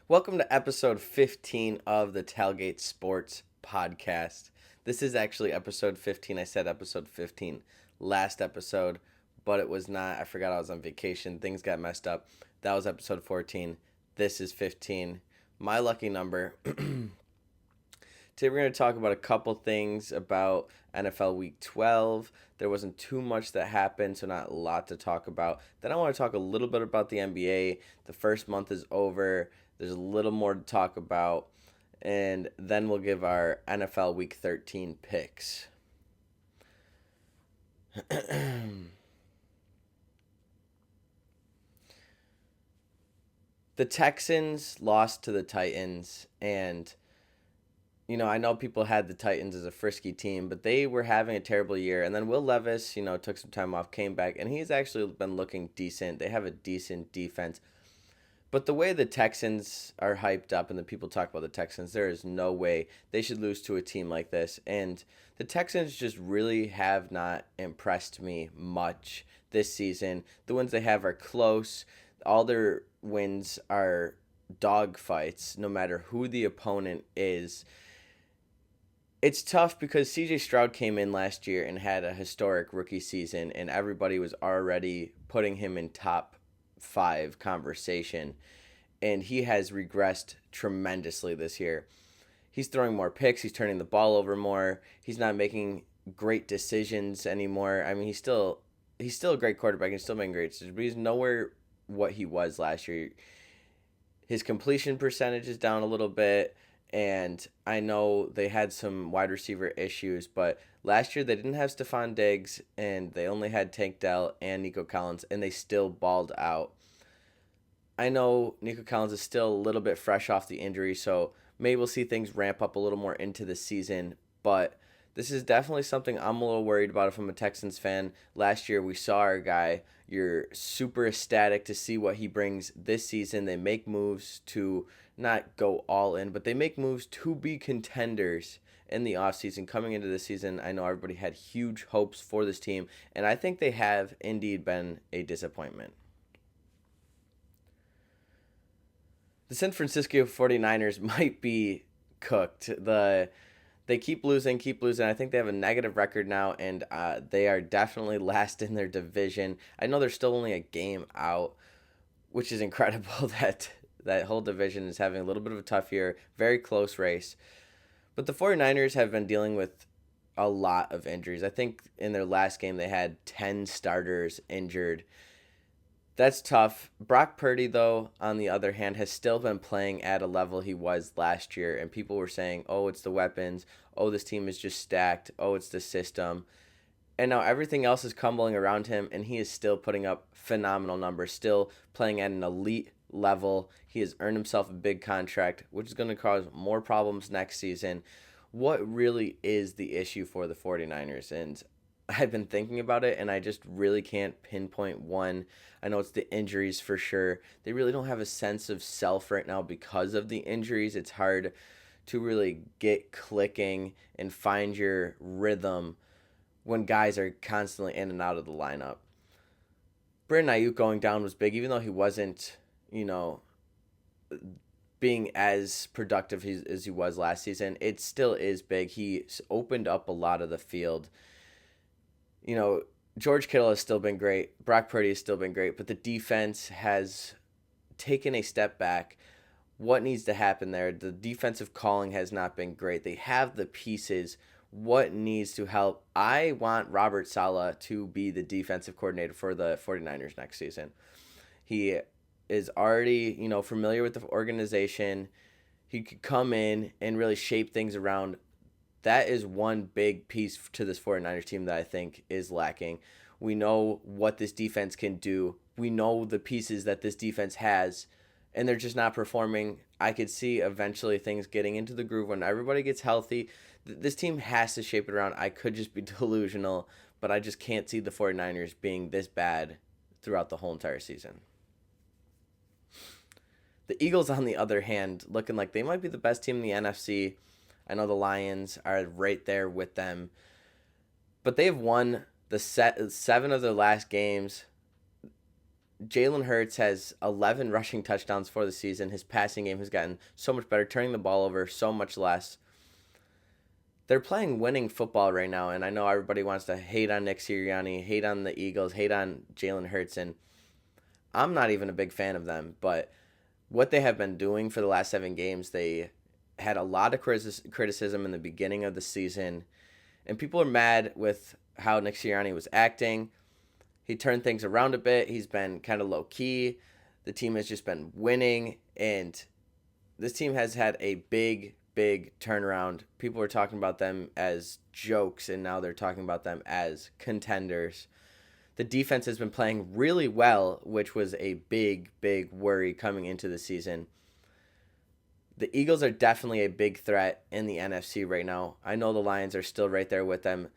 Welcome to episode 15 of the Tailgate Sports Podcast. This is actually episode 15. I said episode 15 last episode, but it was not. I forgot I was on vacation. Things got messed up. That was episode 14. This is 15. My lucky number. Today we're going to talk about a couple things about NFL Week 12. There wasn't too much that happened, so not a lot to talk about. Then I want to talk a little bit about the NBA. The first month is over. There's a little more to talk about. And then we'll give our NFL Week 13 picks. The Texans lost to the Titans, and I know people had the Titans as a frisky team, but they were having a terrible year. And then Will Levis, took some time off, came back, and he's actually been looking decent. They have a decent defense. But the way the Texans are hyped up and the people talk about the Texans, there is no way they should lose to a team like this. And the Texans just really have not impressed me much this season. The wins they have are close. All their wins are dog fights, no matter who the opponent is. It's tough because CJ Stroud came in last year and had a historic rookie season, and everybody was already putting him in top five conversation, and he has regressed tremendously this year. He's throwing more picks, he's turning the ball over more, he's not making great decisions anymore. I mean, he's still a great quarterback, he's still making great decisions, but he's nowhere what he was last year. His completion percentage is down a little bit, and I know they had some wide receiver issues, but last year they didn't have Stephon Diggs, and they only had Tank Dell and Nico Collins, and they still balled out. I know Nico Collins is still a little bit fresh off the injury, so maybe we'll see things ramp up a little more into the season, but this is definitely something I'm a little worried about if I'm a Texans fan. Last year we saw our guy. You're super ecstatic to see what he brings this season. They make moves to not go all in, but they make moves to be contenders in the offseason. Coming into this season, I know everybody had huge hopes for this team, and I think they have indeed been a disappointment. The San Francisco 49ers might be cooked. They keep losing. I think they have a negative record now, and they are definitely last in their division. I know they're still only a game out, which is incredible that whole division is having a little bit of a tough year. Very close race. But the 49ers have been dealing with a lot of injuries. I think in their last game they had 10 starters injured. That's tough. Brock Purdy, though, on the other hand, has still been playing at a level he was last year, and people were saying, oh, it's the weapons. Oh, this team is just stacked. Oh, it's the system. And now everything else is crumbling around him, and he is still putting up phenomenal numbers, still playing at an elite level. He has earned himself a big contract, which is going to cause more problems next season. What really is the issue for the 49ers? And I've been thinking about it, and I just really can't pinpoint one. I know it's the injuries for sure. They really don't have a sense of self right now because of the injuries. It's hard to really get clicking and find your rhythm when guys are constantly in and out of the lineup. Brandon Ayuk going down was big, even though he wasn't, being as productive as he was last season. It still is big. He opened up a lot of the field. George Kittle has still been great. Brock Purdy has still been great, but the defense has taken a step back. What needs to happen there? The defensive calling has not been great. They have the pieces. What needs to help? I want Robert Saleh to be the defensive coordinator for the 49ers next season. He is already, familiar with the organization. He could come in and really shape things around. That is one big piece to this 49ers team that I think is lacking. We know what this defense can do. We know the pieces that this defense has, and they're just not performing. I could see eventually things getting into the groove when everybody gets healthy. This team has to shape it around. I could just be delusional, but I just can't see the 49ers being this bad throughout the whole entire season. The Eagles, on the other hand, looking like they might be the best team in the NFC. I know the Lions are right there with them, but they've won the 7 of their last games. Jalen Hurts has 11 rushing touchdowns for the season. His passing game has gotten so much better, turning the ball over so much less. They're playing winning football right now, and I know everybody wants to hate on Nick Sirianni, hate on the Eagles, hate on Jalen Hurts, and I'm not even a big fan of them, but what they have been doing for the last 7 games, they had a lot of criticism in the beginning of the season, and people are mad with how Nick Sirianni was acting. He turned things around a bit. He's been kind of low key. The team has just been winning, and this team has had a big turnaround. People were talking about them as jokes, and now they're talking about them as contenders. The defense has been playing really well, which was a big worry coming into the season. The Eagles are definitely a big threat in the NFC right now. I know the Lions are still right there with them.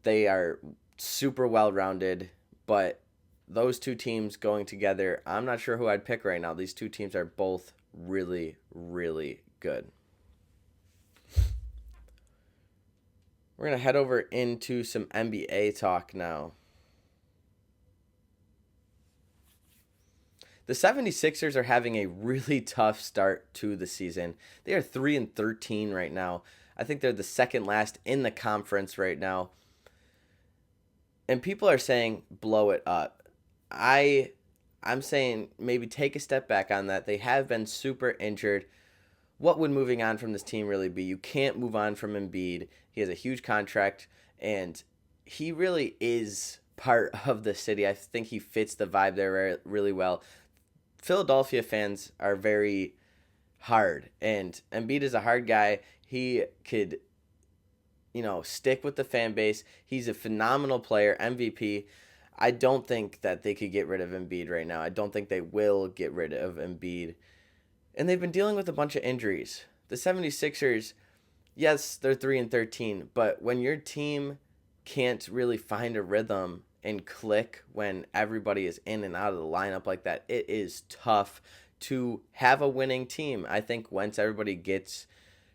They are super well-rounded, but those two teams going together, I'm not sure who I'd pick right now. These two teams are both really good. We're going to head over into some NBA talk now. The 76ers are having a really tough start to the season. They are 3-13 right now. I think they're the second last in the conference right now. And people are saying blow it up. I'm saying maybe take a step back on that. They have been super injured. What would moving on from this team really be? You can't move on from Embiid. He has a huge contract, and he really is part of the city. I think he fits the vibe there really well. Philadelphia fans are very hard, and Embiid is a hard guy. He could, stick with the fan base. He's a phenomenal player, MVP. I don't think that they could get rid of Embiid right now. I don't think they will get rid of Embiid. And they've been dealing with a bunch of injuries. The 76ers, yes, they're 3-13, but when your team can't really find a rhythm and click when everybody is in and out of the lineup like that, it is tough to have a winning team. I think once everybody gets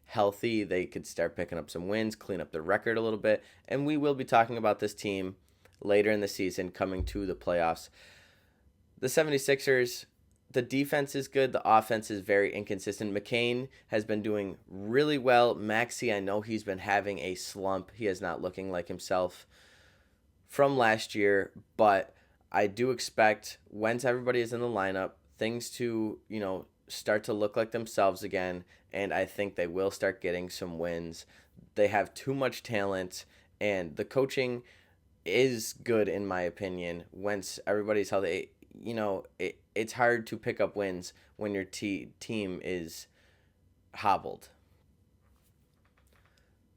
healthy, they could start picking up some wins, clean up their record a little bit, and we will be talking about this team later in the season coming to the playoffs. The 76ers, the defense is good. The offense is very inconsistent. McCain has been doing really well. Maxey, I know he's been having a slump. He is not looking like himself from last year, but I do expect once everybody is in the lineup, things to, start to look like themselves again, and I think they will start getting some wins. They have too much talent, and the coaching is good in my opinion. Once everybody's healthy, it's hard to pick up wins when your team is hobbled.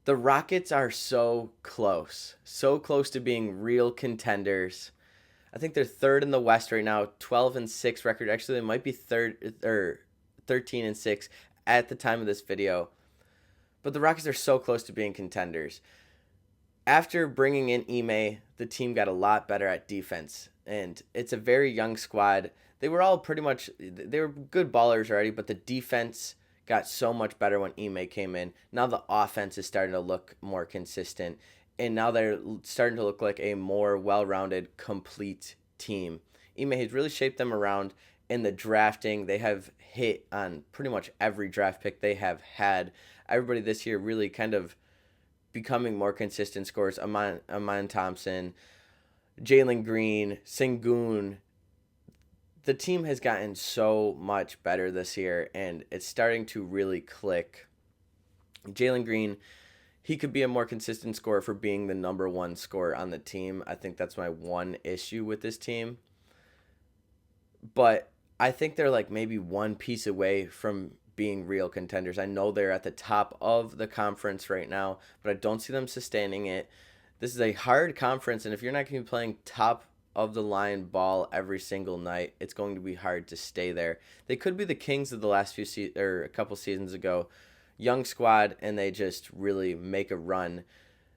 The Rockets are so close to being real contenders. I think they're third in the West right now, 12-6 record. Actually, they might be third or 13-6 at the time of this video. But the Rockets are so close to being contenders. After bringing in Ime, the team got a lot better at defense, and it's a very young squad. They were all they were good ballers already, but the defense got so much better when Ime came in. Now the offense is starting to look more consistent, and now they're starting to look like a more well-rounded, complete team. Ime has really shaped them around in the drafting. They have hit on pretty much every draft pick they have had. Everybody this year really kind of becoming more consistent scorers. Amon Thompson, Jalen Green, Sengun. The team has gotten so much better this year, and it's starting to really click. Jalen Green, he could be a more consistent scorer for being the number one scorer on the team. I think that's my one issue with this team. But I think they're like maybe one piece away from being real contenders. I know they're at the top of the conference right now, but I don't see them sustaining it. This is a hard conference, and if you're not going to be playing top of the line ball every single night, it's going to be hard to stay there. They could be the Kings of the last or a couple seasons ago. Young squad, and they just really make a run.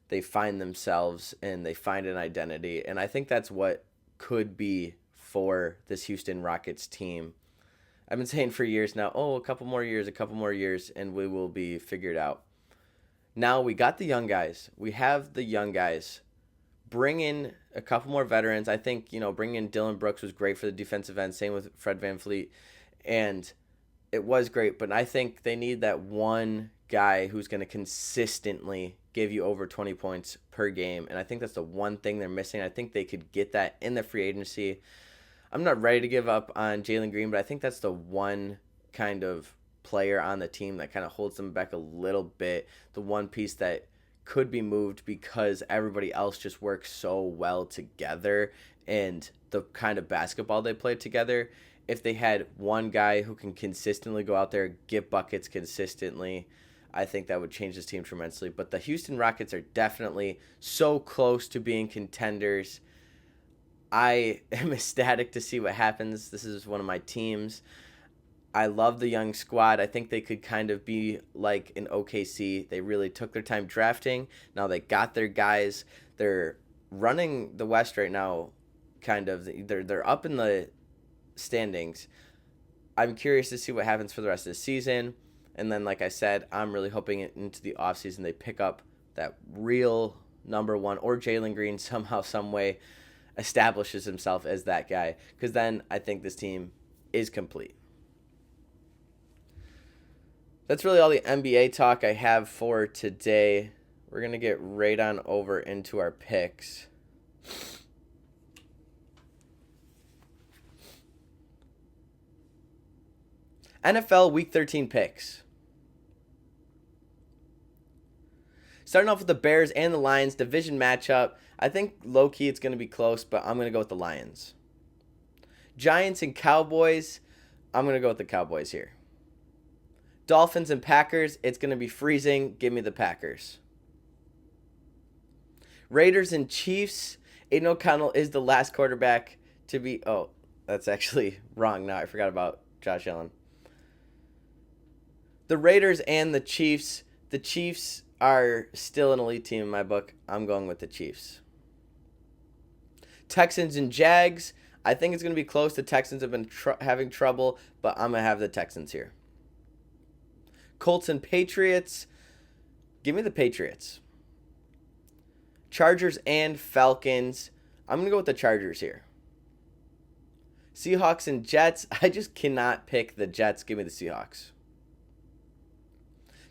They find themselves, and they find an identity, and I think that's what could be for this Houston Rockets team. I've been saying for years now, a couple more years, and we will be figured out. Now we got the young guys. We have the young guys, bring in a couple more veterans. I think, bringing in Dylan Brooks was great for the defensive end. Same with Fred VanVleet. And it was great, but I think they need that one guy who's going to consistently give you over 20 points per game. And I think that's the one thing they're missing. I think they could get that in the free agency. I'm not ready to give up on Jalen Green, but I think that's the one kind of player on the team that kind of holds them back a little bit. The one piece that could be moved because everybody else just works so well together and the kind of basketball they play together. If they had one guy who can consistently go out there, get buckets consistently, I think that would change this team tremendously. But the Houston Rockets are definitely so close to being contenders. I am ecstatic to see what happens. This is one of my teams. I love the young squad. I think they could kind of be like an OKC. They really took their time drafting. Now they got their guys. They're running the West right now, kind of. They're up in the standings. I'm curious to see what happens for the rest of the season. And then, like I said, I'm really hoping into the offseason they pick up that real number one, or Jalen Green somehow, some way establishes himself as that guy. Because then I think this team is complete. That's really all the NBA talk I have for today. We're going to get right on over into our picks. NFL Week 13 picks. Starting off with the Bears and the Lions division matchup. I think low-key it's going to be close, but I'm going to go with the Lions. Giants and Cowboys. I'm going to go with the Cowboys here. Dolphins and Packers. It's going to be freezing. Give me the Packers. Raiders and Chiefs. Aiden O'Connell is the last quarterback to be... Oh, that's actually wrong now. I forgot about Josh Allen. The Raiders and the Chiefs. The Chiefs are still an elite team in my book. I'm going with the Chiefs. Texans and Jags. I think it's going to be close. The Texans have been having trouble, but I'm going to have the Texans here. Colts and Patriots. Give me the Patriots. Chargers and Falcons. I'm going to go with the Chargers here. Seahawks and Jets. I just cannot pick the Jets. Give me the Seahawks.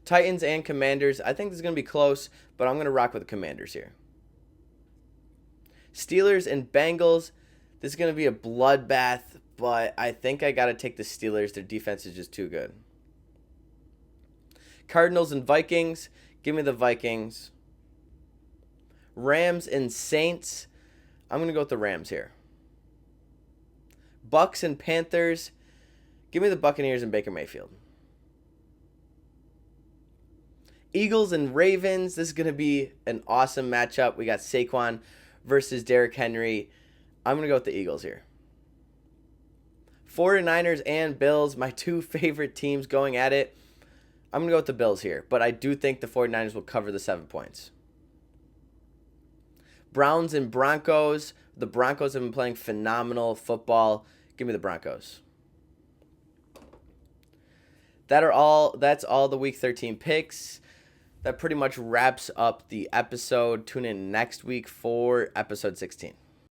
Titans and Commanders. I think this is going to be close, but I'm going to rock with the Commanders here. Steelers and Bengals. This is going to be a bloodbath, but I think I got to take the Steelers. Their defense is just too good. Cardinals and Vikings. Give me the Vikings. Rams and Saints. I'm going to go with the Rams here. Bucks and Panthers. Give me the Buccaneers and Baker Mayfield. Eagles and Ravens. This is going to be an awesome matchup. We got Saquon versus Derrick Henry. I'm going to go with the Eagles here. 49ers and Bills, my two favorite teams going at it. I'm going to go with the Bills here, but I do think the 49ers will cover the 7 points. Browns and Broncos. The Broncos have been playing phenomenal football. Give me the Broncos. That's all the Week 13 picks. That pretty much wraps up the episode. Tune in next week for episode 16.